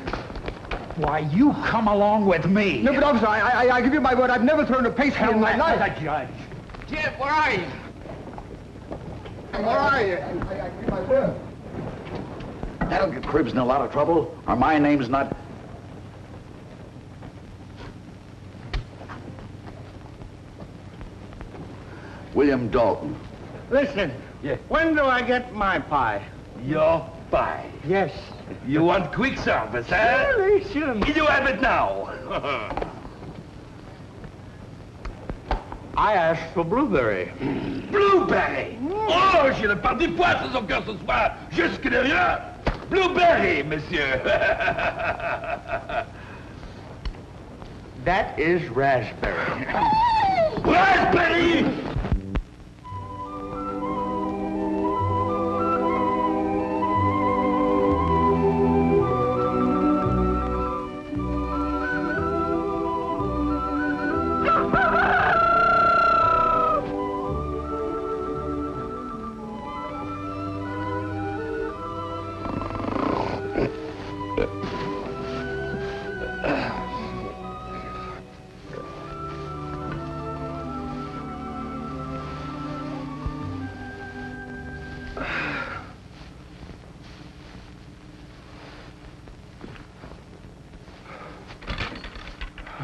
Why, you come along with me. No, but officer, I give you my word, I've never thrown a pastry in my life. The judge. Jim, where are you? Where are you? I give my word. That'll get Cribs in a lot of trouble, or my name's not... William Dalton. Listen, when do I get my pie? Your pie. Yes. You want quick service, huh? Sure. You have it now. I asked for blueberry. Blueberry. Oh, j'ai le part des poisses encore ce soir. Jusque derrière. Blueberry, monsieur. That is raspberry. Raspberry!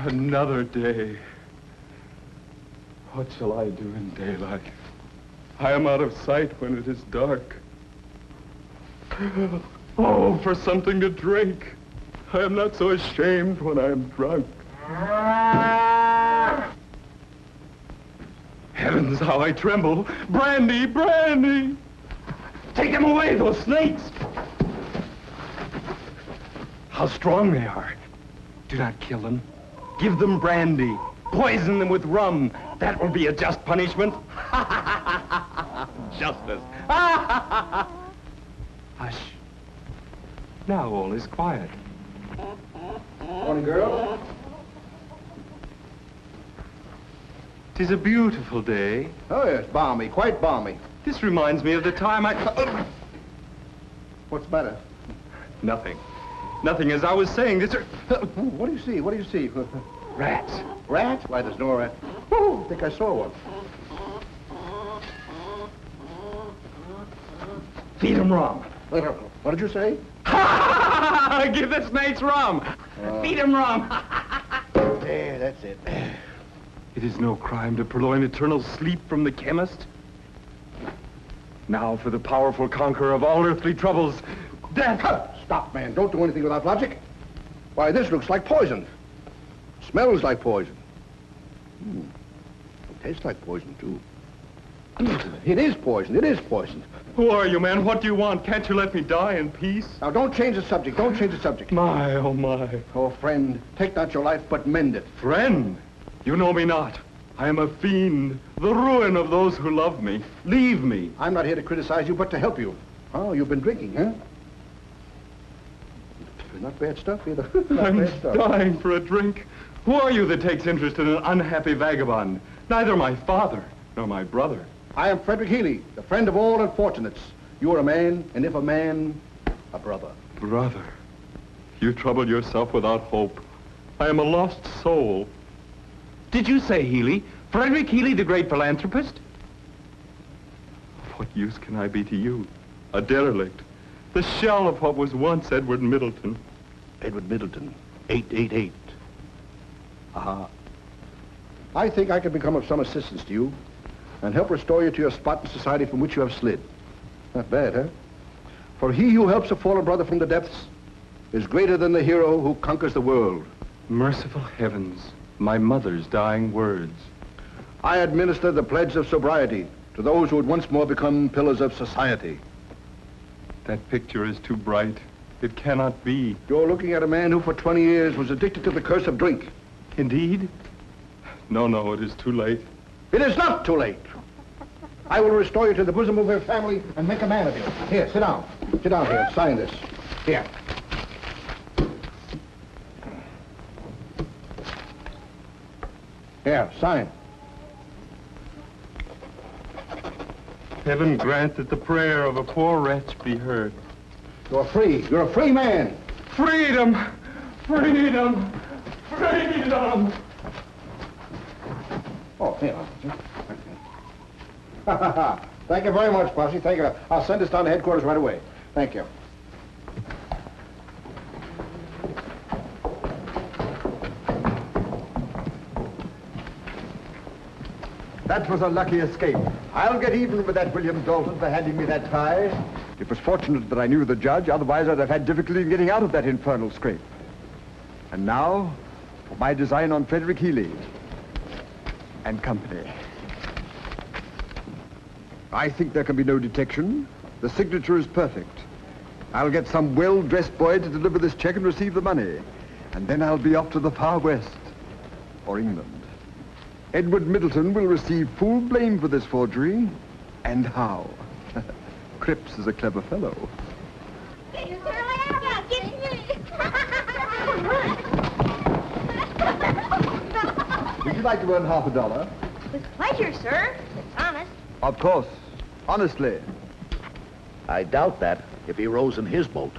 Another day. What shall I do in daylight? I am out of sight when it is dark. Oh, for something to drink. I am not so ashamed when I am drunk. Heaven Heavens, how I tremble! Brandy, brandy! Take them away, those snakes! How strong they are. Do not kill them. Give them brandy. Poison them with rum. That will be a just punishment. Justice. Hush. Now all is quiet. Morning, girl. 'Tis a beautiful day. Oh, yes, balmy, quite balmy. This reminds me of the time I... What's the matter? Nothing. Nothing. As I was saying, this... What do you see? What do you see? Rats. Rats? Why, there's no rat. Oh, I think I saw one. Feed 'em rum. What did you say? Give the snakes rum. Feed 'em rum. There, that's it. It is no crime to purloin eternal sleep from the chemist. Now for the powerful conqueror of all earthly troubles, death. Stop, man. Don't do anything without logic. Why, this looks like poison. Smells like poison. It tastes like poison, too. It is poison. It is poison. Who are you, man? What do you want? Can't you let me die in peace? Now, don't change the subject. Don't change the subject. My, oh, my. Oh, friend, take not your life, but mend it. Friend? You know me not. I am a fiend, the ruin of those who love me. Leave me. I'm not here to criticize you, but to help you. Oh, you've been drinking, huh? Not bad stuff, either. I'm dying for a drink. Who are you that takes interest in an unhappy vagabond? Neither my father nor my brother. I am Frederick Healy, the friend of all unfortunates. You are a man, and if a man, a brother. Brother, you trouble yourself without hope. I am a lost soul. Did you say Healy? Frederick Healy, the great philanthropist? Of what use can I be to you? A derelict. The shell of what was once Edward Middleton. Edward Middleton, 888. I think I can become of some assistance to you and help restore you to your spot in society from which you have slid. Not bad, huh? For he who helps a fallen brother from the depths is greater than the hero who conquers the world. Merciful heavens, my mother's dying words. I administer the pledge of sobriety to those who would once more become pillars of society. That picture is too bright. It cannot be. You're looking at a man who for 20 years was addicted to the curse of drink. Indeed? No, no, it is too late. It is not too late. I will restore you to the bosom of your family and make a man of you. Here, sit down. Sit down here. Sign this. Here. Here, sign. Heaven grant that the prayer of a poor wretch be heard. You're free. You're a free man. Freedom! Freedom! Freedom! Oh, here. Thank you very much, Posse. Thank you. I'll send this down to headquarters right away. Thank you. That was a lucky escape. I'll get even with that William Dalton for handing me that tie. It was fortunate that I knew the judge, otherwise I'd have had difficulty in getting out of that infernal scrape. And now, for my design on Frederick Healy and company. I think there can be no detection. The signature is perfect. I'll get some well-dressed boy to deliver this check and receive the money. And then I'll be off to the far west, or England. Edward Middleton will receive full blame for this forgery. And how? Cripps is a clever fellow. Would you like to earn $50? With pleasure, sir. It's honest. Of course. Honestly. I doubt that if he rows in his boat.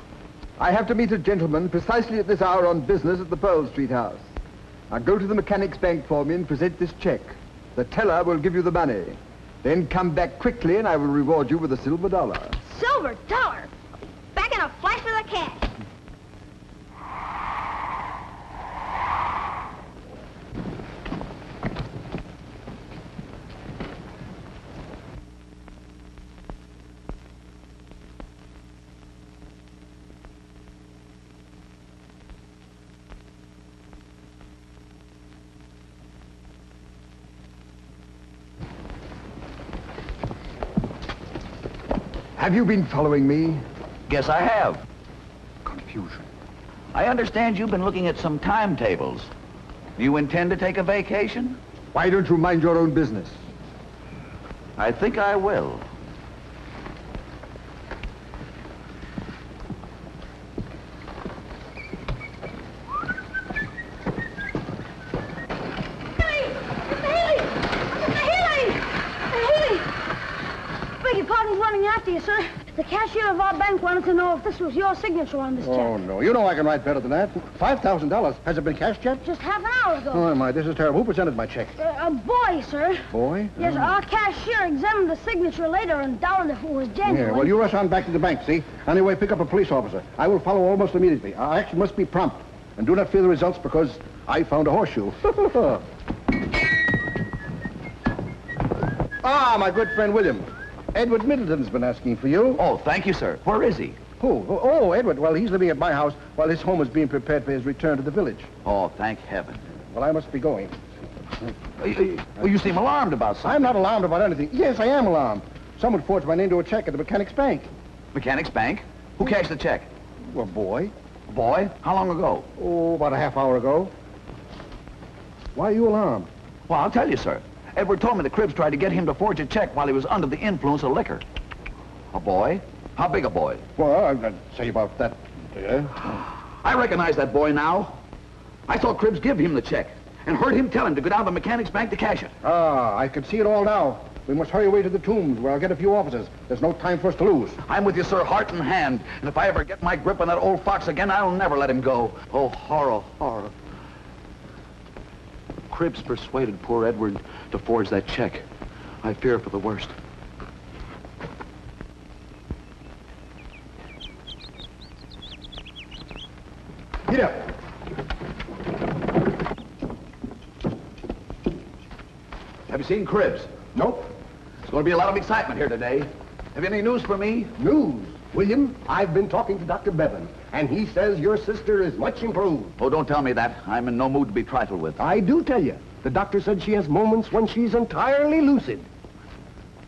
I have to meet a gentleman precisely at this hour on business at the Pearl Street house. Now go to the Mechanics Bank for me and present this check. The teller will give you the money. Then come back quickly and I will reward you with a silver dollar. Silver dollar? Back in a flash for the cash. Have you been following me? Guess I have. Confusion. I understand you've been looking at some timetables. Do you intend to take a vacation? Why don't you mind your own business? I think I will. Running after you, sir. The cashier of our bank wanted to know if this was your signature on this check. Oh, no. You know I can write better than that. $5,000. Has it been cashed yet? Just half an hour ago. Oh, my, this is terrible. Who presented my check? A boy, sir. Boy? Yes, our cashier examined the signature later and doubted if it was genuine. Yeah, well, you rush on back to the bank, see? Anyway, pick up a police officer. I will follow almost immediately. Our action must be prompt. And do not fear the results because I found a horseshoe. Ah, my good friend William. Edward Middleton's been asking for you. Oh, thank you, sir. Where is he? Who? Oh, Edward. Well, he's living at my house while his home is being prepared for his return to the village. Oh, thank heaven. Well, I must be going. You seem alarmed about something. I'm not alarmed about anything. Yes, I am alarmed. Someone forged my name to a check at the Mechanics Bank. Mechanics Bank? Who cashed the check? A boy. A boy? How long ago? Oh, about a half hour ago. Why are you alarmed? Well, I'll tell you, sir. Edward told me the Cribbs tried to get him to forge a check while he was under the influence of liquor. A boy? How big a boy? Well, I'd say about that. I recognize that boy now. I saw Cribbs give him the check and heard him tell him to go down to the Mechanics Bank to cash it. Ah, I can see it all now. We must hurry away to the Tombs where I'll get a few officers. There's no time for us to lose. I'm with you, sir, heart and hand. And if I ever get my grip on that old fox again, I'll never let him go. Oh, horror, horror. Cribbs persuaded poor Edward to forge that check. I fear for the worst. Get up. Have you seen Cribbs? Nope. There's going to be a lot of excitement here today. Have you any news for me? News? William, I've been talking to Dr. Bevan, and he says your sister is much improved. Oh, don't tell me that. I'm in no mood to be trifled with. I do tell you. The doctor said she has moments when she's entirely lucid.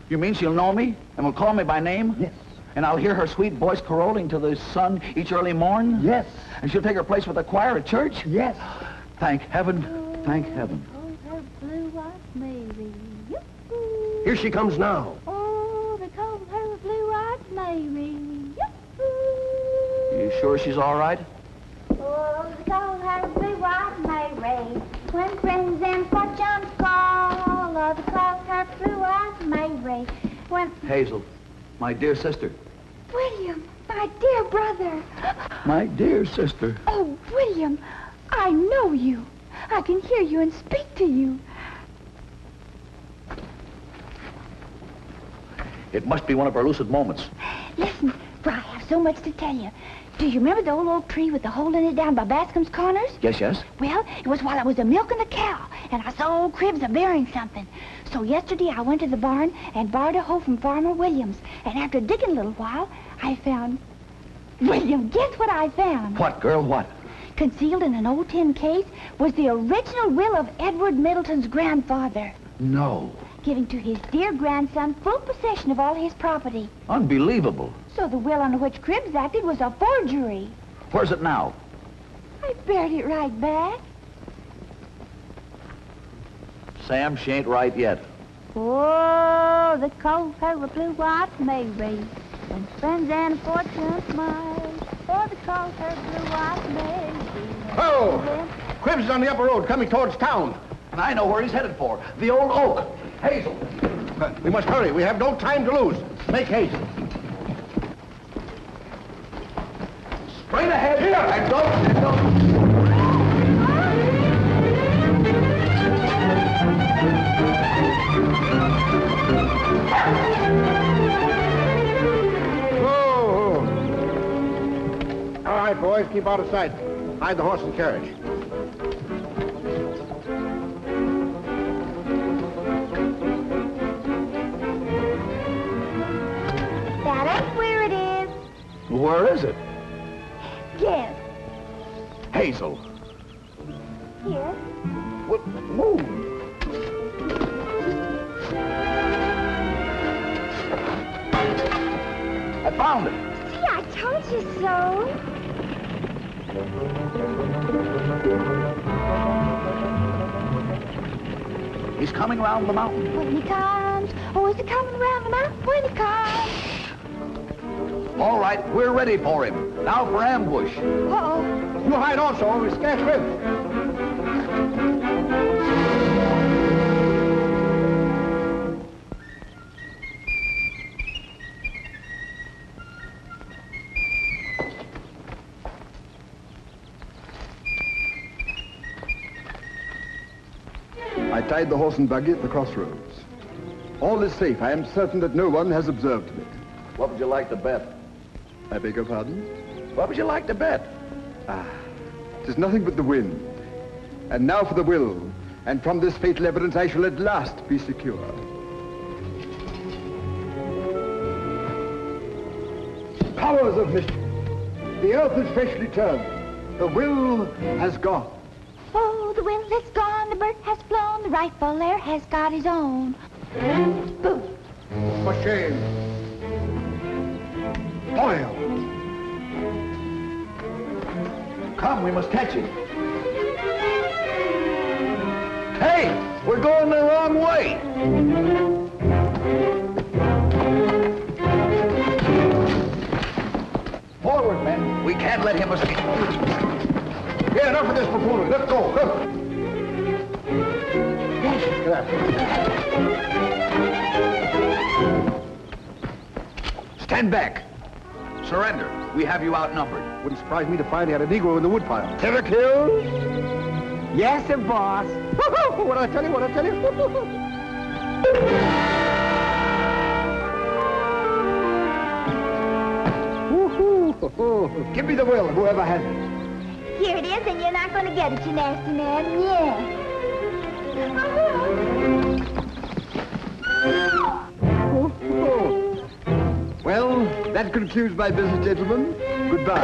You mean she'll know me and will call me by name? Yes. And I'll hear her sweet voice caroling to the sun each early morn? Yes. And she'll take her place with the choir at church? Yes. Thank heaven. Thank heaven. Here she comes now. Oh, they call her Blue-Eyed Mary. You sure she's all right? Oh, they call her Blue-Eyed Mary. When friends and fortunes call, oh, they call her Blue-Eyed Mary. When... Hazel, my dear sister. William, my dear brother. My dear sister. Oh, William, I know you. I can hear you and speak to you. It must be one of her lucid moments. Listen, for I have so much to tell you. Do you remember the old oak tree with the hole in it down by Bascom's Corners? Yes, yes. Well, it was while I was milking the cow, and I saw old Cribbs a-bearing something. So yesterday I went to the barn and borrowed a hoe from Farmer Williams. And after digging a little while, I found... William, guess what I found? What, girl, what? Concealed in an old tin case was the original will of Edward Middleton's grandfather, No. giving to his dear grandson full possession of all his property. Unbelievable. So the will under which Cribbs acted was a forgery. Where's it now? I buried it right back. Sam, she ain't right yet. Oh, they call her a Blue-Eyed Mary. When friends and fortune smiles. Oh, they call her Blue-Eyed Mary. Oh! Cribbs is on the upper road, coming towards town. And I know where he's headed for. The old oak. Hazel. We must hurry. We have no time to lose. Make haste. Straight ahead. Here. And don't. All right, boys, keep out of sight. Hide the horse and carriage. That ain't where it is. Where is it? Guess. Hazel. Here. Move. Found it. See, I told you so. He's coming round the mountain. When he comes, oh, is he coming around the mountain? When he comes. All right, we're ready for him. Now for ambush. Uh-oh. You hide also. We scarce live. I tied the horse and buggy at the crossroads. All is safe. I am certain that no one has observed me. What would you like to bet? I beg your pardon? What would you like to bet? It is nothing but the wind. And now for the will. And from this fatal evidence I shall at last be secure. Powers of mischief. The earth is freshly turned. The will has gone. Oh, the wind has gone, the bird has flown, the rightful heir has got his own. Boom. For shame. Toil. Come, we must catch him. Hey, we're going the wrong way. Forward, men. We can't let him escape. Yeah, enough of this buffoonery. Let's go. Come. Stand back. Surrender. We have you outnumbered. Wouldn't surprise me to find he had a Negro in the woodpile. Terror kills? Yes, sir, boss. What I tell you, what I tell you? Give me the will, whoever has it. Here it is, and you're not going to get it, you nasty man. Yeah. Well, that concludes my business, gentlemen. Goodbye.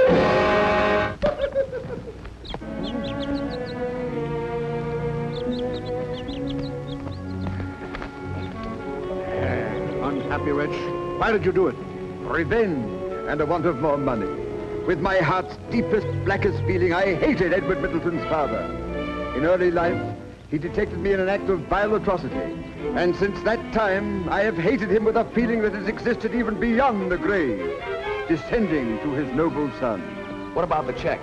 Unhappy wretch. Why did you do it? Revenge and a want of more money. With my heart's deepest, blackest feeling, I hated Edward Middleton's father. In early life, he detected me in an act of vile atrocity. And since that time, I have hated him with a feeling that has existed even beyond the grave, descending to his noble son. What about the check?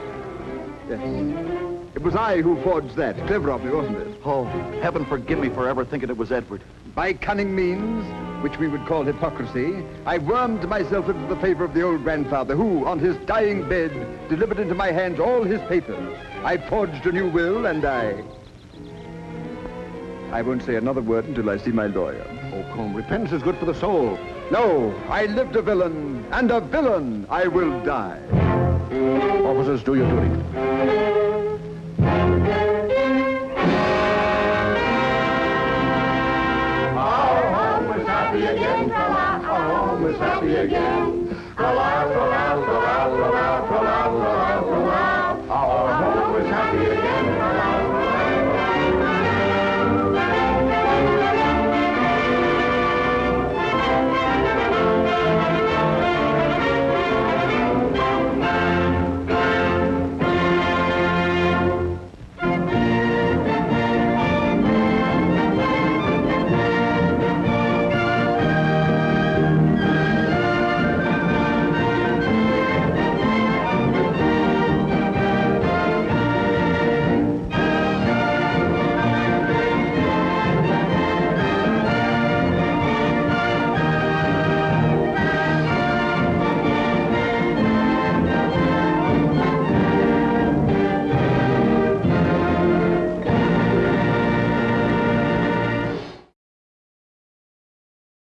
Yes. It was I who forged that. Clever of me, wasn't it? Oh, heaven forgive me for ever thinking it was Edward. By cunning means, which we would call hypocrisy, I wormed myself into the favor of the old grandfather who, on his dying bed, delivered into my hands all his papers. I forged a new will, and I won't say another word until I see my lawyer. Oh, come, repentance is good for the soul. No, I lived a villain, and a villain I will die. Officers, do your duty. Our home is happy again. Our home is happy again. Our home is happy again.